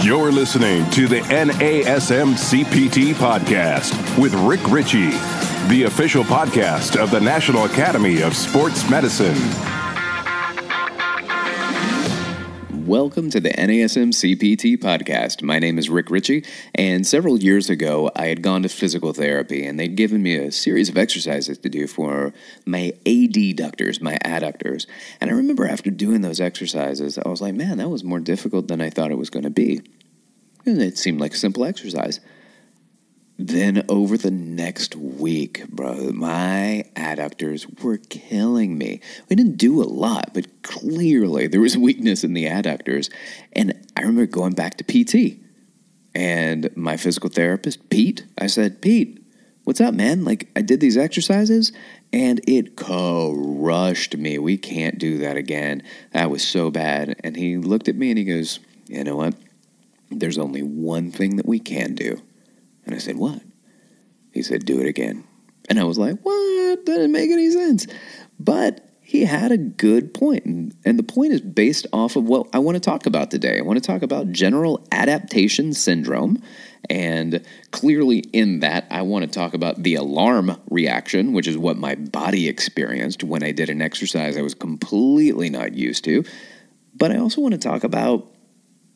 You're listening to the NASM-CPT podcast with Rick Ritchie, the official podcast of the National Academy of Sports Medicine. Welcome to the NASM-CPT podcast. My name is Rick Ritchie, and several years ago, I had gone to physical therapy, and they'd given me a series of exercises to do for my adductors, my adductors. And I remember after doing those exercises, I was like, man, that was more difficult than I thought it was going to be. And it seemed like a simple exercise. Then over the next week, bro, my adductors were killing me. We didn't do a lot, but clearly there was weakness in the adductors. And I remember going back to PT. And my physical therapist, Pete, I said, Pete, what's up, man? Like, I did these exercises, and it crushed me. We can't do that again. That was so bad. And he looked at me and he goes, you know what? There's only one thing that we can do. And I said, what? He said, do it again. And I was like, what? That doesn't make any sense. But he had a good point. And the point is based off of what I want to talk about today. I want to talk about general adaptation syndrome. And clearly in that, I want to talk about the alarm reaction, which is what my body experienced when I did an exercise I was completely not used to. But I also want to talk about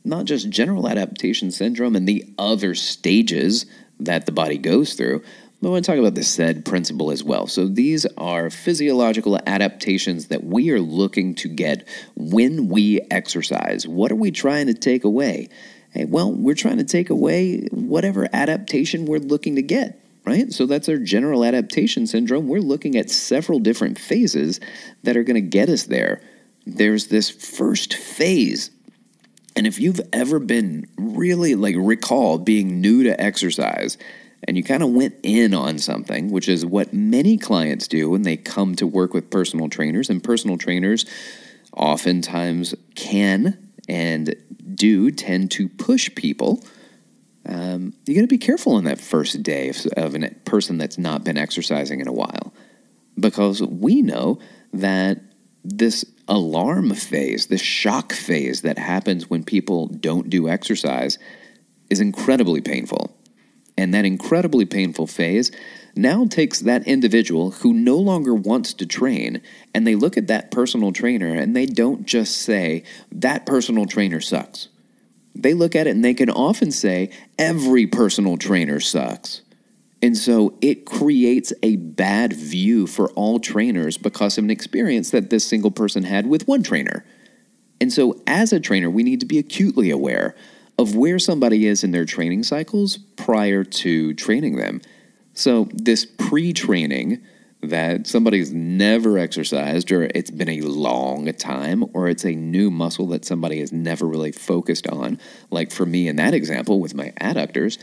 not just general adaptation syndrome and the other stages that the body goes through, but I want to talk about the SAID principle as well. So these are physiological adaptations that we are looking to get when we exercise. What are we trying to take away? Hey, well, we're trying to take away whatever adaptation we're looking to get, right? So that's our general adaptation syndrome. We're looking at several different phases that are going to get us there. There's this first phase. And if you've ever been really, recall being new to exercise and you kind of went in on something, which is what many clients do when they come to work with personal trainers, and personal trainers oftentimes can and do tend to push people, you got to be careful on that first day of a person that's not been exercising in a while, because we know that this alarm phase, this shock phase that happens when people don't do exercise is incredibly painful. And that incredibly painful phase now takes that individual who no longer wants to train, and they look at that personal trainer and they don't just say, that personal trainer sucks. They look at it and they can often say, every personal trainer sucks. And so it creates a bad view for all trainers because of an experience that this single person had with one trainer. And so as a trainer, we need to be acutely aware of where somebody is in their training cycles prior to training them. So this pre-training that somebody's never exercised, or it's been a long time, or it's a new muscle that somebody has never really focused on, like for me in that example with my adductors,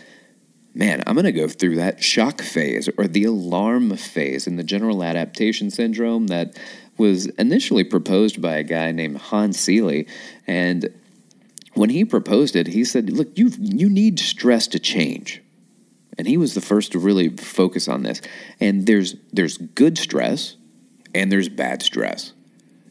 man, I'm going to go through that shock phase or the alarm phase in the general adaptation syndrome that was initially proposed by a guy named Hans Seeley. And when he proposed it, he said, look, you need stress to change. And he was the first to really focus on this. And there's good stress and there's bad stress.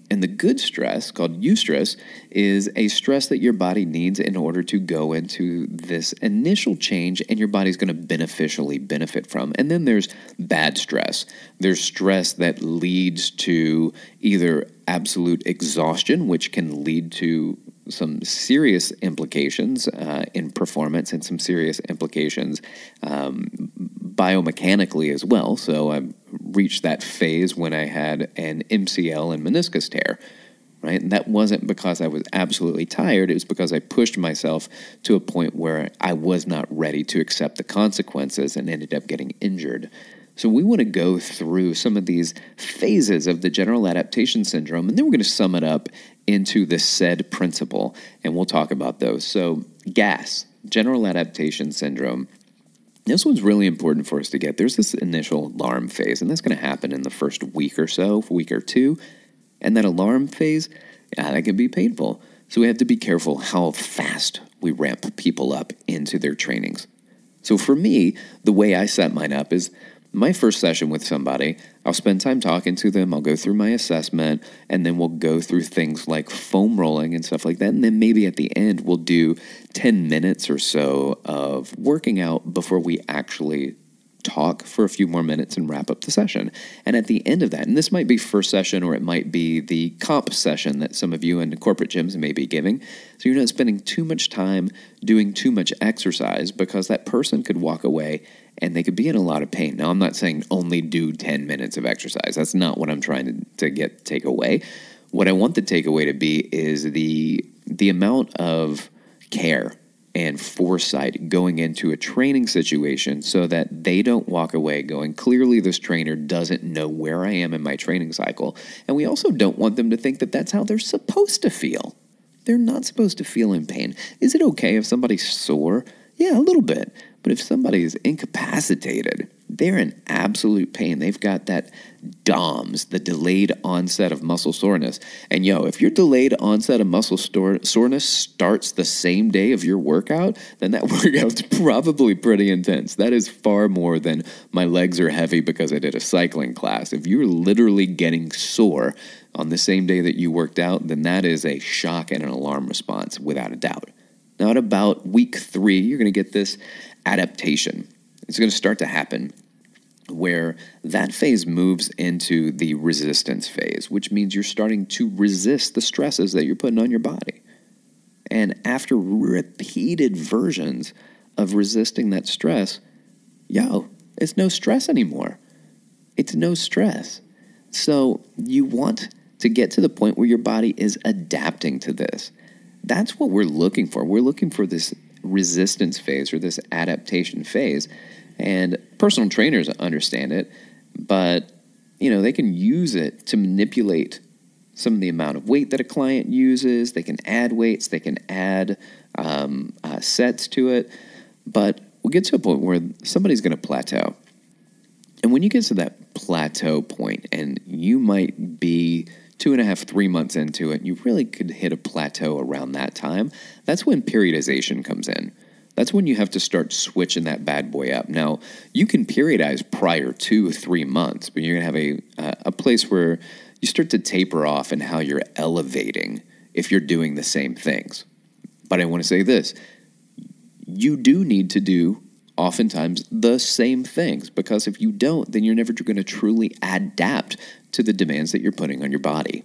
And the good stress, called eustress, is a stress that your body needs in order to go into this initial change and your body's going to beneficially benefit from. And then there's bad stress. There's stress that leads to either absolute exhaustion, which can lead to some serious implications in performance and some serious implications biomechanically as well. So I reached that phase when I had an MCL and meniscus tear, right? And that wasn't because I was absolutely tired. It was because I pushed myself to a point where I was not ready to accept the consequences and ended up getting injured. So we want to go through some of these phases of the general adaptation syndrome, and then we're going to sum it up into the SAID principle, and we'll talk about those. So GAS, general adaptation syndrome. This one's really important for us to get. There's this initial alarm phase, and that's going to happen in the first week or so, week or two. And that alarm phase, that can be painful. So we have to be careful how fast we ramp people up into their trainings. So for me, the way I set mine up is my first session with somebody, I'll spend time talking to them, I'll go through my assessment, and then we'll go through things like foam rolling and stuff like that. And then maybe at the end, we'll do 10 minutes or so of working out before we actually talk for a few more minutes and wrap up the session. And at the end of that, and this might be first session or it might be the comp session that some of you in corporate gyms may be giving, so you're not spending too much time doing too much exercise, because that person could walk away and they could be in a lot of pain. Now, I'm not saying only do 10 minutes of exercise. That's not what I'm trying to take away. What I want the takeaway to be is the amount of care and foresight going into a training situation so that they don't walk away going, clearly this trainer doesn't know where I am in my training cycle. And we also don't want them to think that that's how they're supposed to feel. They're not supposed to feel in pain. Is it okay if somebody's sore? Yeah, a little bit. But if somebody is incapacitated, they're in absolute pain. They've got that DOMS, the delayed onset of muscle soreness. And if your delayed onset of muscle soreness starts the same day of your workout, then that workout's probably pretty intense. That is far more than my legs are heavy because I did a cycling class. If you're literally getting sore on the same day that you worked out, then that is a shock and an alarm response without a doubt. Now, at about week 3, you're going to get this adaptation. It's going to start to happen where that phase moves into the resistance phase, which means you're starting to resist the stresses that you're putting on your body. And after repeated versions of resisting that stress, it's no stress anymore. It's no stress. So you want to get to the point where your body is adapting to this. That's what we're looking for. We're looking for this resistance phase or this adaptation phase. And personal trainers understand it, but they can use it to manipulate some of the amount of weight that a client uses. They can add weights, they can add sets to it, but we'll get to a point where somebody's going to plateau. And when you get to that plateau point, and you might be 2.5, 3 months into it, you really could hit a plateau around that time. That's when periodization comes in. That's when you have to start switching that bad boy up. Now, you can periodize prior to 3 months, but you're going to have a place where you start to taper off in how you're elevating if you're doing the same things. But I want to say this. You do need to do oftentimes the same things, because if you don't, then you're never going to truly adapt to the demands that you're putting on your body.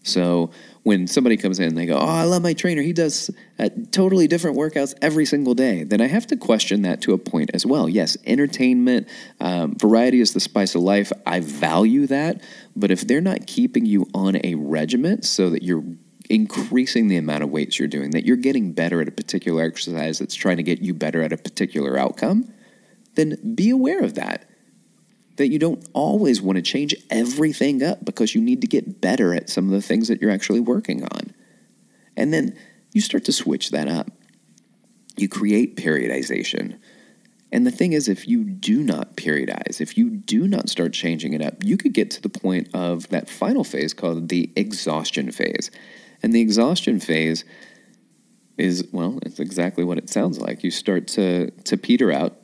So when somebody comes in and they go, I love my trainer, he does totally different workouts every single day, then I have to question that to a point as well. Yes, entertainment, variety is the spice of life. I value that. But if they're not keeping you on a regiment so that you're increasing the amount of weights you're doing, that you're getting better at a particular exercise that's trying to get you better at a particular outcome, then be aware of that you don't always want to change everything up because you need to get better at some of the things that you're actually working on. And then you start to switch that up. You create periodization. And the thing is, if you do not periodize, if you do not start changing it up, you could get to the point of that final phase called the exhaustion phase. And the exhaustion phase is, it's exactly what it sounds like. You start to peter out.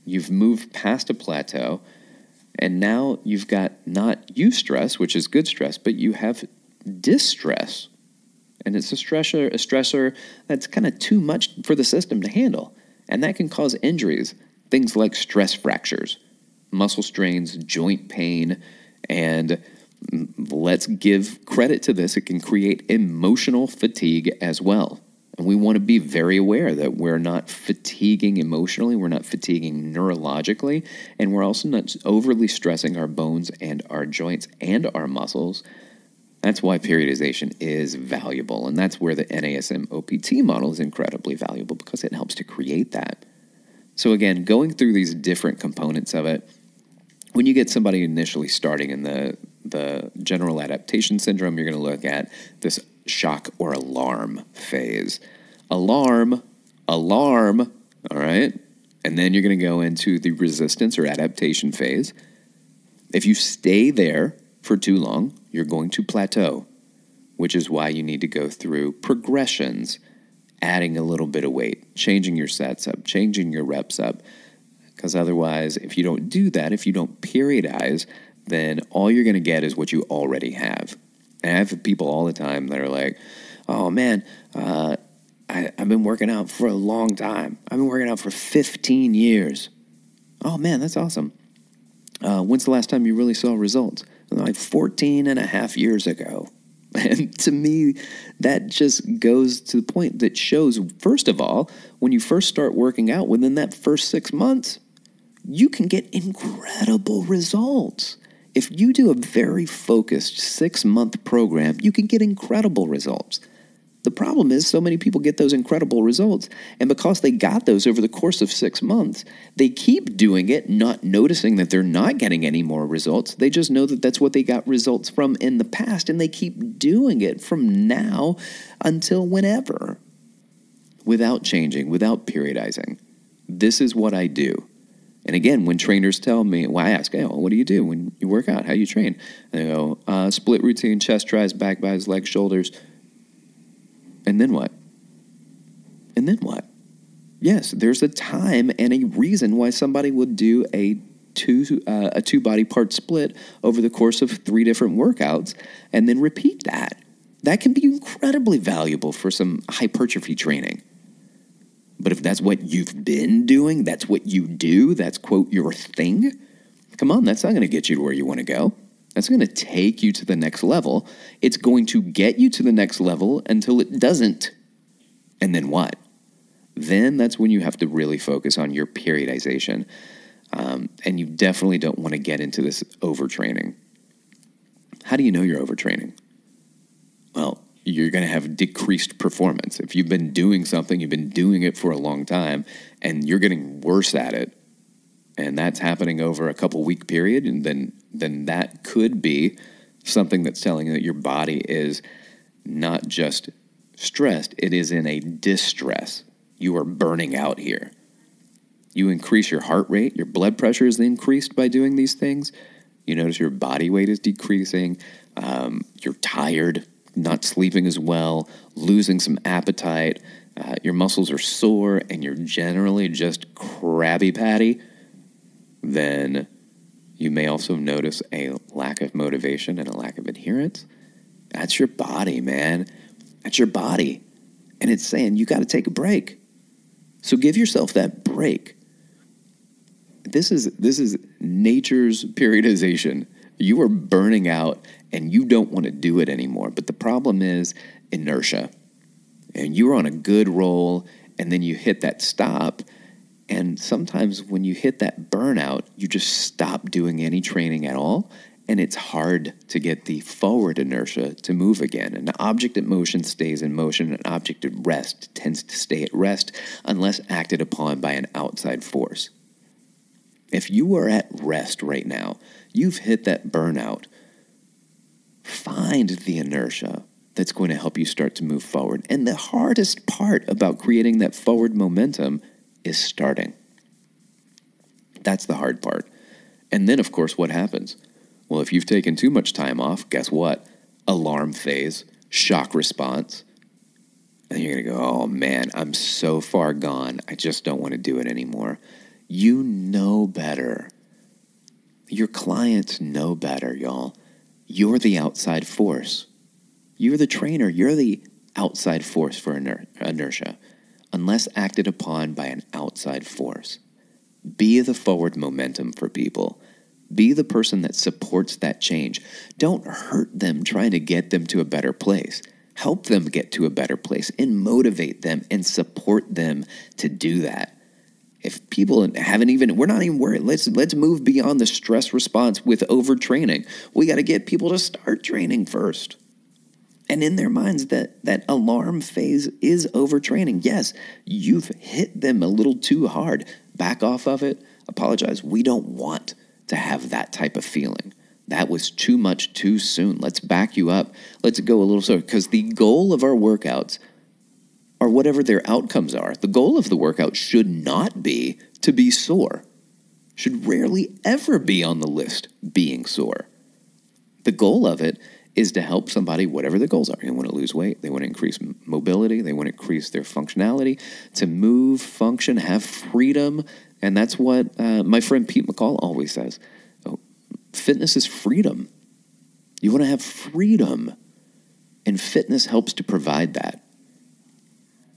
You've moved past a plateau. And now you've got not eustress, which is good stress, but you have distress. And it's a stressor that's kind of too much for the system to handle. And that can cause injuries, things like stress fractures, muscle strains, joint pain, and let's give credit to this, it can create emotional fatigue as well. And we want to be very aware that we're not fatiguing emotionally, we're not fatiguing neurologically, and we're also not overly stressing our bones and our joints and our muscles. That's why periodization is valuable, and that's where the NASM-CPT model is incredibly valuable, because it helps to create that. So again, going through these different components of it, when you get somebody initially starting in the general adaptation syndrome, you're going to look at this shock or alarm phase. Alarm, all right? And then you're going to go into the resistance or adaptation phase. If you stay there for too long, you're going to plateau, which is why you need to go through progressions, adding a little bit of weight, changing your sets up, changing your reps up, Because otherwise, if you don't do that, if you don't periodize, then all you're going to get is what you already have. And I have people all the time that are like, oh man, I've been working out for a long time. I've been working out for 15 years. Oh man, that's awesome. When's the last time you really saw results? Like 14 and a half years ago. And to me, that just goes to the point that shows, first of all, when you first start working out, within that first 6 months, you can get incredible results. If you do a very focused 6-month program, you can get incredible results. The problem is so many people get those incredible results, and because they got those over the course of 6 months, they keep doing it, not noticing that they're not getting any more results. They just know that that's what they got results from in the past, and they keep doing it from now until whenever, without changing, without periodizing. This is what I do. And again, when trainers tell me, well, I ask, hey, what do you do when you work out? How do you train? And they go, split routine, chest, tries, back, buys, legs, shoulders. And then what? And then what? Yes, there's a time and a reason why somebody would do a two body part split over the course of 3 different workouts and then repeat that. That can be incredibly valuable for some hypertrophy training. But if that's what you've been doing, that's what you do, that's, quote, your thing, come on, that's not going to get you to where you want to go. That's going to take you to the next level. It's going to get you to the next level until it doesn't. And then what? Then that's when you have to really focus on your periodization. And you definitely don't want to get into this overtraining. How do you know you're overtraining? Well, you're going to have decreased performance. If you've been doing something, you've been doing it for a long time, and you're getting worse at it, and that's happening over a couple week period, and then that could be something that's telling you that your body is not just stressed, it is in a distress. You are burning out here. You increase your heart rate, your blood pressure is increased by doing these things. You notice your body weight is decreasing, you're tired, not sleeping as well, losing some appetite, your muscles are sore, and you're generally just Krabby Patty. Then you may also notice a lack of motivation and a lack of adherence. That's your body, man. That's your body. And it's saying you got to take a break. So give yourself that break. This is nature's periodization. You are burning out and you don't want to do it anymore. But the problem is inertia. And you're on a good roll and then you hit that stop. And sometimes when you hit that burnout, you just stop doing any training at all, and it's hard to get the forward inertia to move again. An object in motion stays in motion. An object at rest tends to stay at rest unless acted upon by an outside force. If you are at rest right now, you've hit that burnout, find the inertia that's going to help you start to move forward. And the hardest part about creating that forward momentum is starting. That's the hard part. And then, of course, what happens? Well, if you've taken too much time off, guess what? Alarm phase, shock response. And you're going to go, oh man, I'm so far gone. I just don't want to do it anymore. You know better. Your clients know better, y'all. You're the outside force. You're the trainer. You're the outside force for inertia. Unless acted upon by an outside force. Be the forward momentum for people. Be the person that supports that change. Don't hurt them trying to get them to a better place. Help them get to a better place and motivate them and support them to do that. If people we're not even worried. Let's move beyond the stress response with overtraining. We got to get people to start training first. And in their minds, that alarm phase is overtraining. Yes, you've hit them a little too hard. Back off of it. Apologize. We don't want to have that type of feeling. That was too much too soon. Let's back you up. Let's go a little slower. Because the goal of our workouts, or whatever their outcomes are, the goal of the workout should not be to be sore. Should rarely ever be on the list, being sore. The goal of it is to help somebody, whatever the goals are. They want to lose weight. They want to increase mobility. They want to increase their functionality, to move, function, have freedom, And that's what my friend Pete McCall always says. Oh, fitness is freedom. You want to have freedom. And fitness helps to provide that.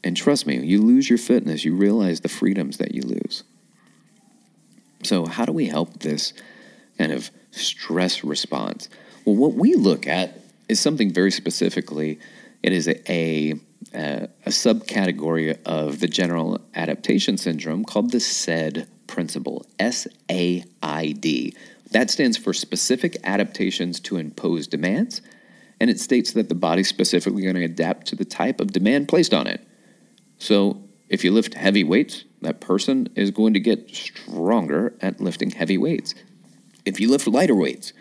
And trust me, you lose your fitness, you realize the freedoms that you lose. So how do we help this kind of stress response? Well, what we look at is something very specifically. It is a subcategory of the general adaptation syndrome called the SAID principle, SAID. That stands for Specific Adaptations to Impose Demands, and it states that the body's specifically going to adapt to the type of demand placed on it. So if you lift heavy weights, that person is going to get stronger at lifting heavy weights. If you lift lighter weights,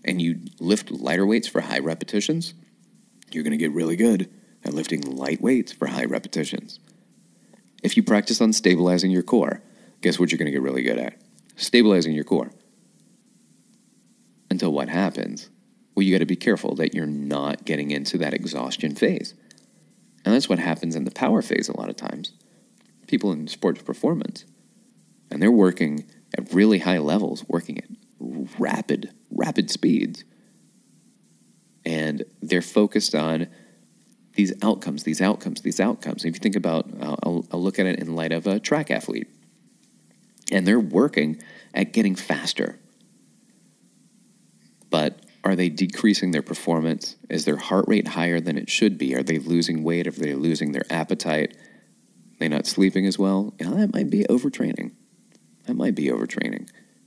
and you lift lighter weights for high repetitions, you're going to get really good at lifting light weights for high repetitions. If you practice on stabilizing your core, guess what you're going to get really good at? Stabilizing your core. Until what happens? Well, you got to be careful that you're not getting into that exhaustion phase. And that's what happens in the power phase a lot of times. People in sports performance, and they're working at really high levels, working at rapid speeds. And they're focused on these outcomes. If you think about, I'll look at it in light of a track athlete. And they're working at getting faster. But are they decreasing their performance? Is their heart rate higher than it should be? Are they losing weight? Are they losing their appetite? Are they not sleeping as well? That might be overtraining.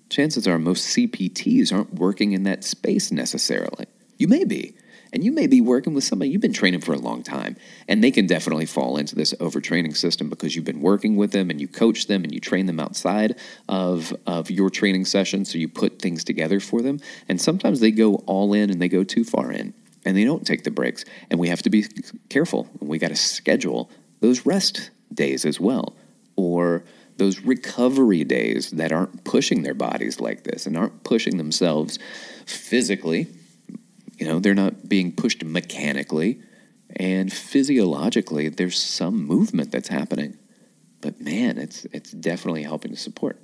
Chances are most CPTs aren't working in that space necessarily. You may be. And you may be working with somebody you've been training for a long time, and they can definitely fall into this overtraining system because you've been working with them and you coach them and you train them outside of your training session, so you put things together for them. And sometimes they go all in and they go too far in, and they don't take the breaks. And we have to be careful. We got to schedule those rest days as well, or those recovery days that aren't pushing their bodies like this and aren't pushing themselves physically. They're not being pushed mechanically, and physiologically, there's some movement that's happening. But man, it's definitely helping to support.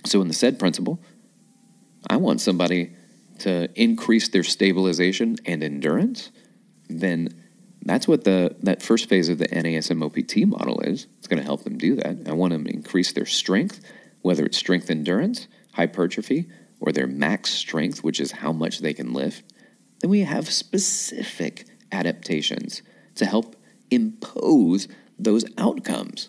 So in the SAID principle, I want somebody to increase their stabilization and endurance. Then that's what that first phase of the NASM-CPT model is. It's going to help them do that. I want them to increase their strength, whether it's strength endurance, hypertrophy, or their max strength, which is how much they can lift. Then we have specific adaptations to help impose those outcomes.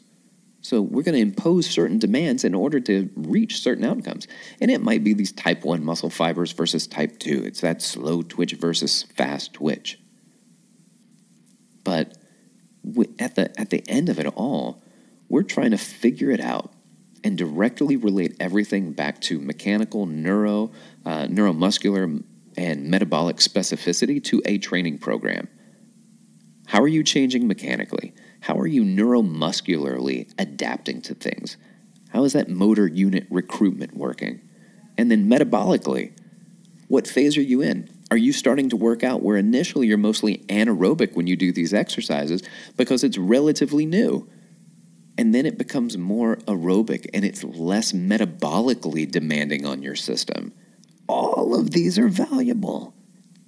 So we're going to impose certain demands in order to reach certain outcomes. And it might be these type 1 muscle fibers versus type 2. It's that slow twitch versus fast twitch. But at the end of it all, we're trying to figure it out and directly relate everything back to mechanical, neuromuscular, and metabolic specificity to a training program. How are you changing mechanically? How are you neuromuscularly adapting to things? How is that motor unit recruitment working? And then metabolically, what phase are you in? Are you starting to work out where initially you're mostly anaerobic when you do these exercises because it's relatively new? And then it becomes more aerobic and it's less metabolically demanding on your system. All of these are valuable,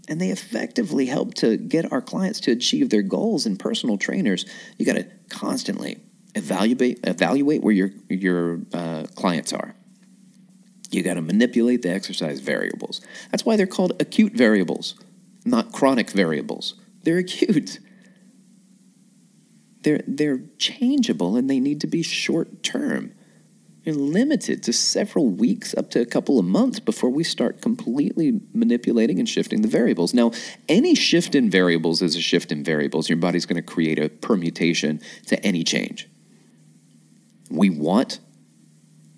and they effectively help to get our clients to achieve their goals. And personal trainers, you got to constantly evaluate where your clients are. You got to manipulate the exercise variables. That's why they're called acute variables, not chronic variables. They're acute. They're changeable, and they need to be short term. You're limited to several weeks, up to a couple of months before we start completely manipulating and shifting the variables. Now, any shift in variables is a shift in variables. Your body's going to create a permutation to any change. We want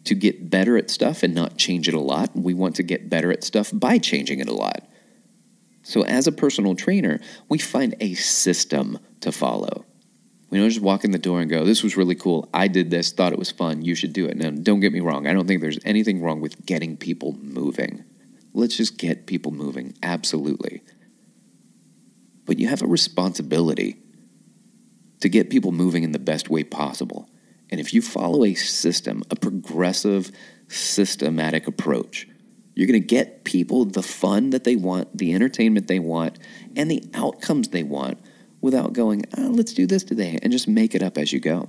to get better at stuff and not change it a lot. We want to get better at stuff by changing it a lot. So as a personal trainer, we find a system to follow. We don't just walk in the door and go, this was really cool. I did this, thought it was fun. You should do it. Now, don't get me wrong. I don't think there's anything wrong with getting people moving. Let's just get people moving. Absolutely. But you have a responsibility to get people moving in the best way possible. And if you follow a system, a progressive, systematic approach, you're going to get people the fun that they want, the entertainment they want, and the outcomes they want without going, let's do this today, and just make it up as you go.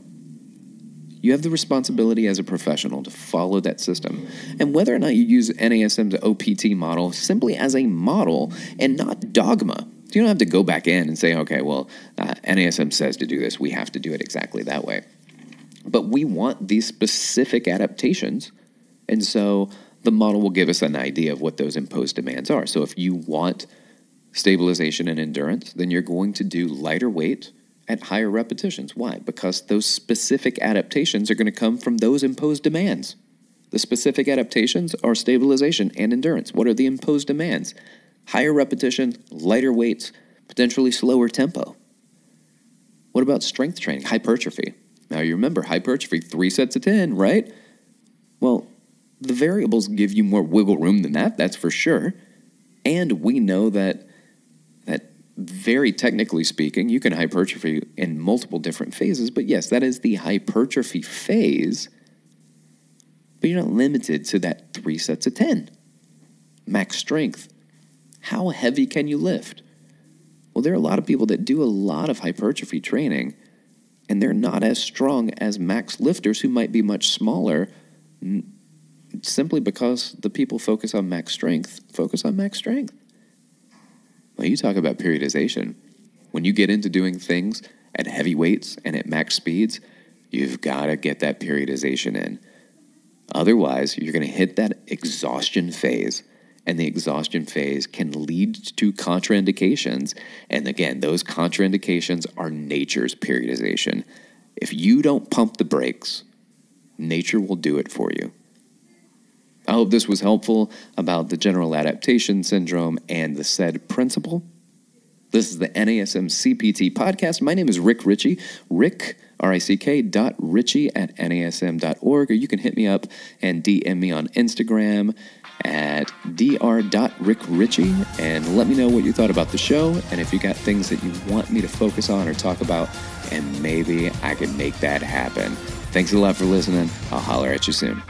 You have the responsibility as a professional to follow that system. And whether or not you use NASM's OPT model simply as a model and not dogma, you don't have to go back in and say, okay, well, NASM says to do this, we have to do it exactly that way. But we want these specific adaptations, and so the model will give us an idea of what those imposed demands are. So if you want stabilization and endurance, then you're going to do lighter weight at higher repetitions. Why? Because those specific adaptations are going to come from those imposed demands. The specific adaptations are stabilization and endurance. What are the imposed demands? Higher repetition, lighter weights, potentially slower tempo. What about strength training? Hypertrophy. Now you remember hypertrophy, 3 sets of 10, right? Well, the variables give you more wiggle room than that, that's for sure. And we know that very technically speaking, you can hypertrophy in multiple different phases, but yes, that is the hypertrophy phase, but you're not limited to that 3 sets of 10. Max strength. How heavy can you lift? Well, there are a lot of people that do a lot of hypertrophy training, and they're not as strong as max lifters who might be much smaller, simply because the people focus on max strength. Well, you talk about periodization. When you get into doing things at heavy weights and at max speeds, you've got to get that periodization in. Otherwise, you're going to hit that exhaustion phase, and the exhaustion phase can lead to contraindications. And again, those contraindications are nature's periodization. If you don't pump the brakes, nature will do it for you. I hope this was helpful about the general adaptation syndrome and the said principle. This is the NASM-CPT podcast. My name is Rick Ritchie, rick.ritchie@nasm.org, or you can hit me up and DM me on Instagram at dr.rickritchie and let me know what you thought about the show and if you got things that you want me to focus on or talk about, and maybe I can make that happen. Thanks a lot for listening. I'll holler at you soon.